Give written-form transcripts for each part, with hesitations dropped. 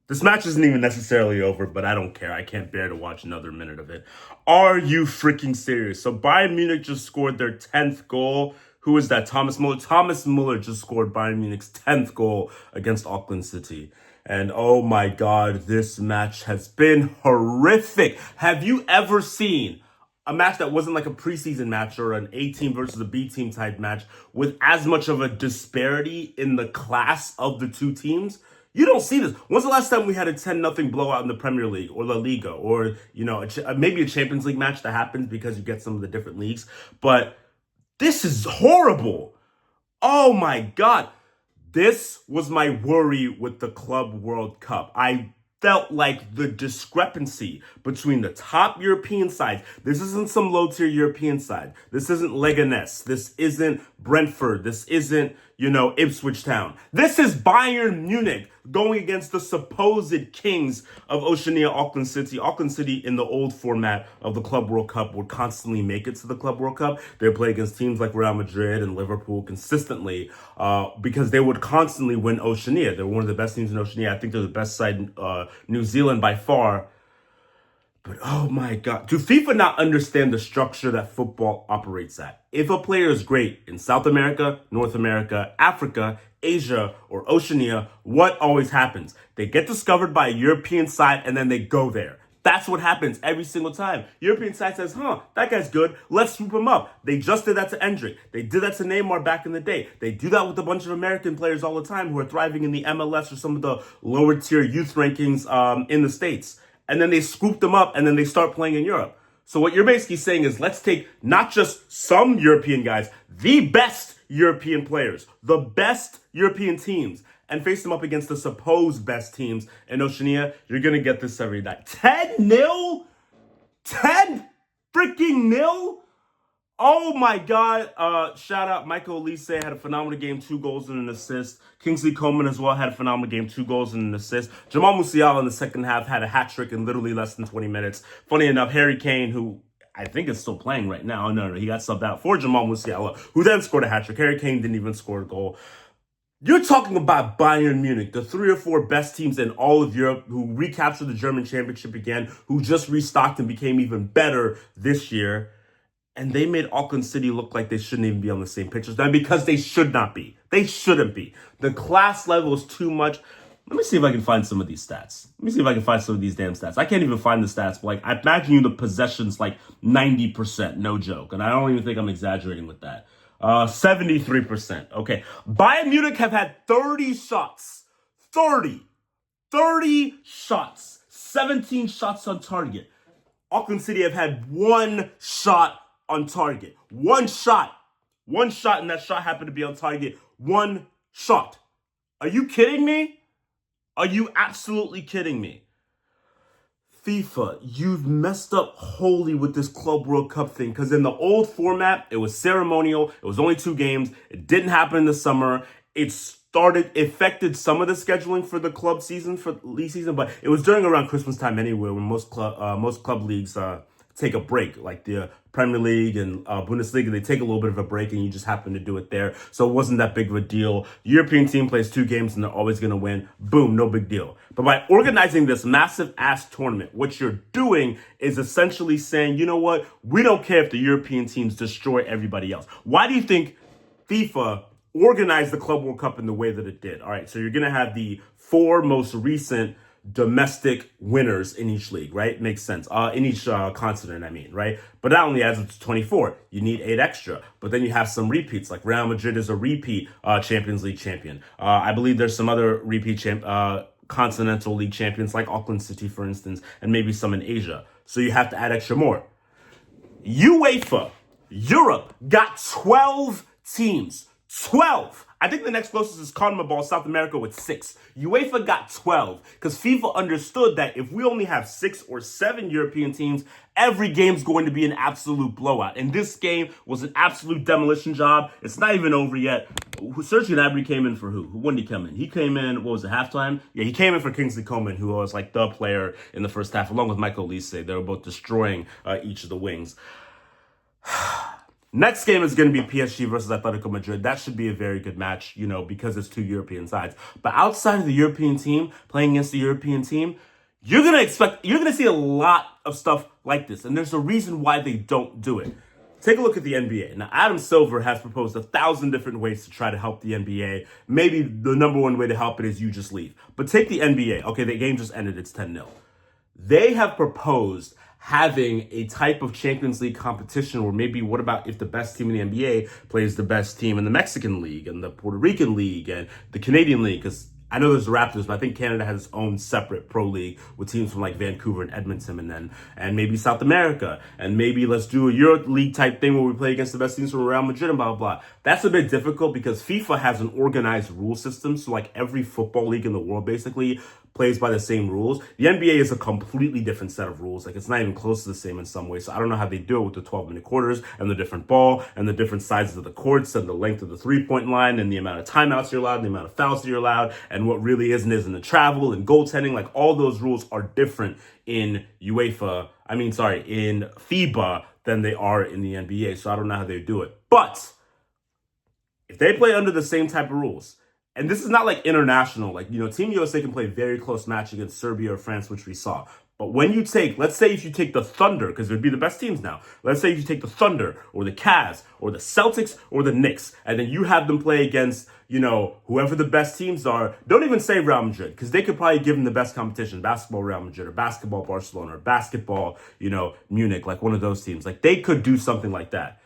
This match isn't even necessarily over, but I don't care. I can't bear to watch another minute of it. Are you freaking serious? So Bayern Munich just scored their 10th goal. Who is that? Thomas Muller. Thomas Muller just scored Bayern Munich's 10th goal against Auckland City. And oh my God, this match has been horrific. Have you ever seen a match that wasn't like a preseason match or an A team versus a B team type match with as much of a disparity in the class of the two teams? You don't see this. When's the last time we had a 10-0 blowout in the Premier League or La Liga or, maybe a Champions League match that happens because you get some of the different leagues? But this is horrible. Oh my God. This was my worry with the Club World Cup. I felt like the discrepancy between the top European sides. This isn't some low-tier European side. This isn't Leganes. This isn't Brentford. This isn't, Ipswich Town. This is Bayern Munich going against the supposed kings of Oceania, Auckland City. Auckland City, in the old format of the Club World Cup, would constantly make it to the Club World Cup. They play against teams like Real Madrid and Liverpool consistently because they would constantly win Oceania. They're one of the best teams in Oceania. I think they're the best side in New Zealand by far. But oh my God, do FIFA not understand the structure that football operates at? If a player is great in South America, North America, Africa, Asia, or Oceania, what always happens? They get discovered by a European side and then they go there. That's what happens every single time. European side says, that guy's good. Let's swoop him up. They just did that to Endrick. They did that to Neymar back in the day. They do that with a bunch of American players all the time who are thriving in the MLS or some of the lower tier youth rankings in the States. And then they scoop them up and then they start playing in Europe. So what you're basically saying is let's take not just some European guys, the best European players, the best European teams, and face them up against the supposed best teams in Oceania. You're going to get this every night. 10-0? 10 freaking nil? Oh my God. Shout out Michael Elise, had a phenomenal game, 2 goals and an assist. Kingsley Coman as well had a phenomenal game, 2 goals and an assist. Jamal Musiala in the second half had a hat trick in literally less than 20 minutes. Funny enough, Harry Kane, who I think is still playing right now. No, he got subbed out for Jamal Musiala, who then scored a hat trick. Harry Kane didn't even score a goal. You're talking about Bayern Munich, the 3 or 4 best teams in all of Europe who recaptured the German championship again, who just restocked and became even better this year. And they made Auckland City look like they shouldn't even be on the same pitch as them because they should not be. They shouldn't be. The class level is too much. Let me see if I can find some of these stats. Let me see if I can find some of these damn stats. I can't even find the stats, but I imagine you the possession's 90%, no joke. And I don't even think I'm exaggerating with that. 73%. Okay. Bayern Munich have had 30 shots. 30 shots. 17 shots on target. Auckland City have had 1 shot on target. 1 shot. 1 shot, and that shot happened to be on target. 1 shot. Are you kidding me? Are you absolutely kidding me? FIFA, you've messed up wholly with this Club World Cup thing, because in the old format, it was ceremonial. It was only 2 games. It didn't happen in the summer. It affected some of the scheduling for the club season, for league season, but it was during around Christmas time anyway, when most club leagues take a break, like the Premier League and Bundesliga. They take a little bit of a break, and you just happen to do it there. So it wasn't that big of a deal. The European team plays 2 games, and they're always going to win. Boom, no big deal. But by organizing this massive ass tournament, what you're doing is essentially saying, you know what? We don't care if the European teams destroy everybody else. Why do you think FIFA organized the Club World Cup in the way that it did? All right, so you're going to have the 4 most recent domestic winners in each league, right? Makes sense. In each continent, I mean, right? But that only adds up to 24. You need 8 extra. But then you have some repeats, like Real Madrid is a repeat Champions League champion. I believe there's some other repeat continental league champions, like Auckland City, for instance, and maybe some in Asia. So you have to add extra more. UEFA, Europe, got 12 teams. 12. I think the next closest is CONMEBOL, South America, with 6. UEFA got 12 because FIFA understood that if we only have 6 or 7 European teams, every game's going to be an absolute blowout. And this game was an absolute demolition job. It's not even over yet. Serge Gnabry came in for who? When did he come in? He came in, what was it, halftime? Yeah, he came in for Kingsley Coman, who was the player in the first half, along with Michael Elise. They were both destroying each of the wings. Next game is going to be PSG versus Atletico Madrid. That should be a very good match, because it's two European sides. But outside of the European team, playing against the European team, you're going to see a lot of stuff like this. And there's a reason why they don't do it. Take a look at the NBA. Now, Adam Silver has proposed 1,000 different ways to try to help the NBA. Maybe the number one way to help it is you just leave. But take the NBA. Okay, the game just ended. It's 10-0. They have proposed having a type of Champions League competition where maybe what about if the best team in the NBA plays the best team in the Mexican League and the Puerto Rican League and the Canadian League? Because I know there's the Raptors, but I think Canada has its own separate pro league with teams from like Vancouver and Edmonton and maybe South America. And maybe let's do a Euro League type thing where we play against the best teams from Real Madrid and blah, blah, blah. That's a bit difficult because FIFA has an organized rule system. So like every football league in the world basically plays by the same rules. The NBA is a completely different set of rules. Like it's not even close to the same in some ways. So I don't know how they do it with the 12-minute quarters and the different ball and the different sizes of the courts and the length of the three-point line and the amount of timeouts you're allowed and the amount of fouls that you're allowed and what really isn't the travel and goaltending. Like all those rules are different in in FIBA than they are in the NBA. So I don't know how they do it. But if they play under the same type of rules, and this is not like international, like, Team USA can play very close match against Serbia or France, which we saw. But when you let's say if you take the Thunder, because they'd be the best teams now. Let's say if you take the Thunder or the Cavs or the Celtics or the Knicks, and then you have them play against, whoever the best teams are. Don't even say Real Madrid, because they could probably give them the best competition. Basketball Real Madrid or basketball Barcelona or basketball, Munich, like one of those teams. Like they could do something like that.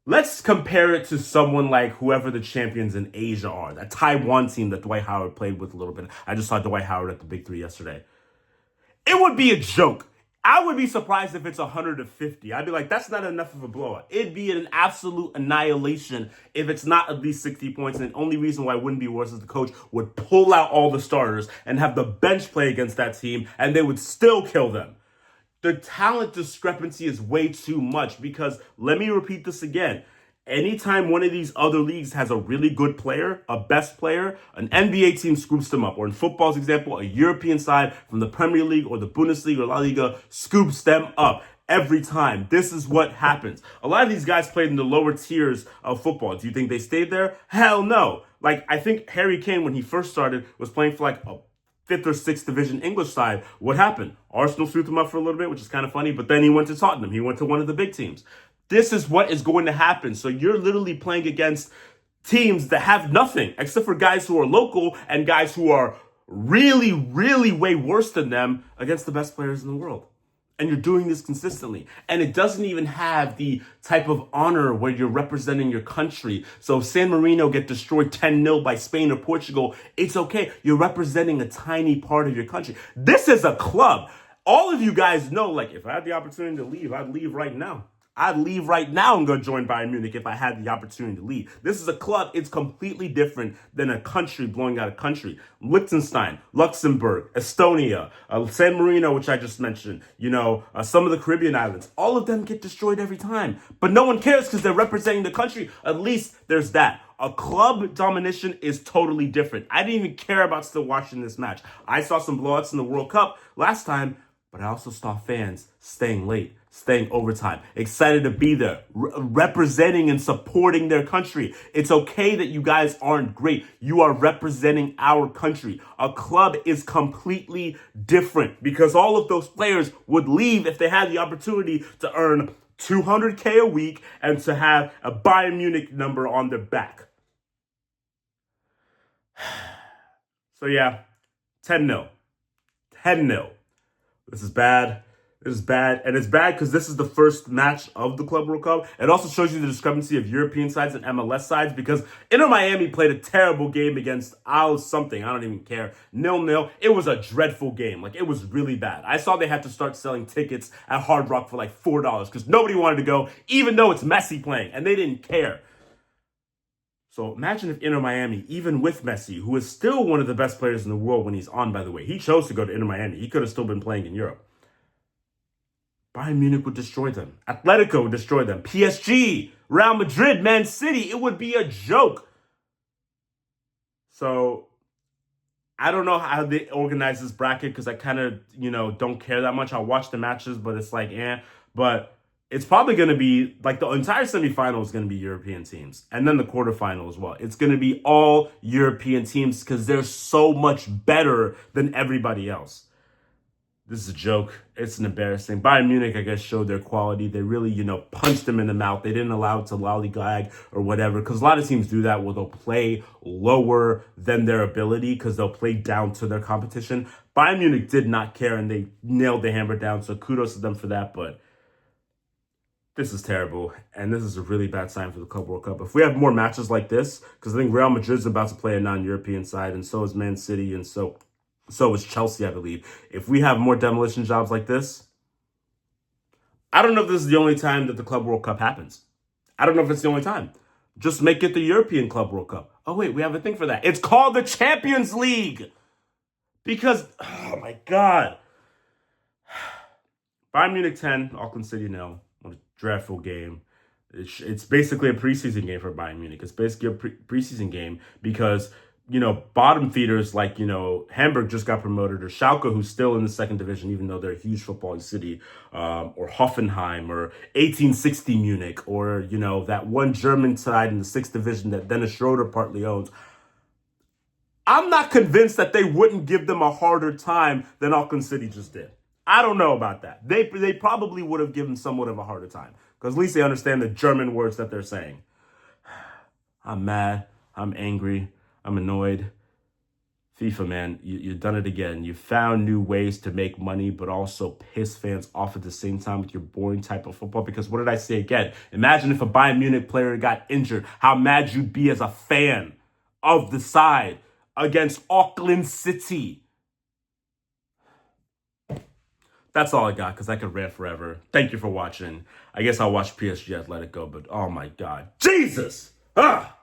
Let's compare it to someone like whoever the champions in Asia are. That Taiwan team that Dwight Howard played with a little bit. I just saw Dwight Howard at the Big Three yesterday. It would be a joke. I would be surprised if it's 100-50. I'd be like, that's not enough of a blowout. It'd be an absolute annihilation if it's not at least 60 points. And the only reason why it wouldn't be worse is the coach would pull out all the starters and have the bench play against that team, and they would still kill them. The talent discrepancy is way too much because, let me repeat this again, anytime one of these other leagues has a really good player, a best player, an NBA team scoops them up. Or in football's example, a European side from the Premier League or the Bundesliga or La Liga scoops them up. Every time. This is what happens. A lot of these guys played in the lower tiers of football. Do you think they stayed there? Hell no. Like, I think Harry Kane, when he first started, was playing for like a 5th or 6th division English side. What happened? Arsenal swooped him up for a little bit, which is kind of funny, but then he went to Tottenham. He went to one of the big teams. This is what is going to happen. So you're literally playing against teams that have nothing except for guys who are local and guys who are really, really way worse than them against the best players in the world. And you're doing this consistently. And it doesn't even have the type of honor where you're representing your country. So if San Marino get destroyed 10-0 by Spain or Portugal, it's okay. You're representing a tiny part of your country. This is a club. All of you guys know, like, if I had the opportunity to leave, I'd leave right now. I'd leave right now and go join Bayern Munich if I had the opportunity to leave. This is a club. It's completely different than a country blowing out a country. Liechtenstein, Luxembourg, Estonia, San Marino, which I just mentioned, some of the Caribbean islands, all of them get destroyed every time. But no one cares because they're representing the country. At least there's that. A club domination is totally different. I didn't even care about still watching this match. I saw some blowouts in the World Cup last time, but I also saw fans staying late, staying overtime, excited to be there, representing and supporting their country. It's okay that you guys aren't great. You are representing our country. A club is completely different because all of those players would leave if they had the opportunity to earn $200K a week and to have a Bayern Munich number on their back. So yeah, 10-0. 10-0. This is bad. This is bad. And it's bad because this is the first match of the Club World Cup. It also shows you the discrepancy of European sides and MLS sides because Inter Miami played a terrible game against something. I don't even care. 0-0. It was a dreadful game. Like, it was really bad. I saw they had to start selling tickets at Hard Rock for like $4 because nobody wanted to go, even though it's Messi playing, and they didn't care. So imagine if Inter Miami, even with Messi, who is still one of the best players in the world when he's on, by the way. He chose to go to Inter Miami. He could have still been playing in Europe. Bayern Munich would destroy them. Atletico would destroy them. PSG, Real Madrid, Man City. It would be a joke. So I don't know how they organize this bracket because I kind of, don't care that much. I watch the matches, but it's like, But it's probably going to be like the entire semifinal is going to be European teams, and then the quarterfinal as well. It's going to be all European teams because they're so much better than everybody else. This is a joke. It's an embarrassing. Bayern Munich, I guess, showed their quality. They really, punched them in the mouth. They didn't allow it to lollygag or whatever, because a lot of teams do that where they'll play lower than their ability because they'll play down to their competition. Bayern Munich did not care, and they nailed the hammer down, so kudos to them for that, but this is terrible, and this is a really bad sign for the Club World Cup. If we have more matches like this, because I think Real Madrid's about to play a non-European side, and so is Man City, and so is Chelsea, I believe. If we have more demolition jobs like this, I don't know if this is the only time that the Club World Cup happens. I don't know if it's the only time. Just make it the European Club World Cup. Oh, wait, we have a thing for that. It's called the Champions League. Because, oh my God. Bayern Munich 10, Auckland City 0. What a dreadful game. It's basically a preseason game for Bayern Munich. It's basically a preseason game because, bottom feeders like, Hamburg just got promoted, or Schalke, who's still in the second division, even though they're a huge footballing city, or Hoffenheim, or 1860 Munich, or, that one German side in the sixth division that Dennis Schroeder partly owns. I'm not convinced that they wouldn't give them a harder time than Auckland City just did. I don't know about that. They probably would have given somewhat of a harder time because at least they understand the German words that they're saying. I'm mad. I'm angry. I'm annoyed. FIFA, man, you've done it again. You found new ways to make money, but also piss fans off at the same time with your boring type of football. Because what did I say again? Imagine if a Bayern Munich player got injured, how mad you'd be as a fan of the side against Auckland City. That's all I got because I could rant forever. Thank you for watching. I guess I'll watch PSG Atletico, but oh my God. Jesus! Ah!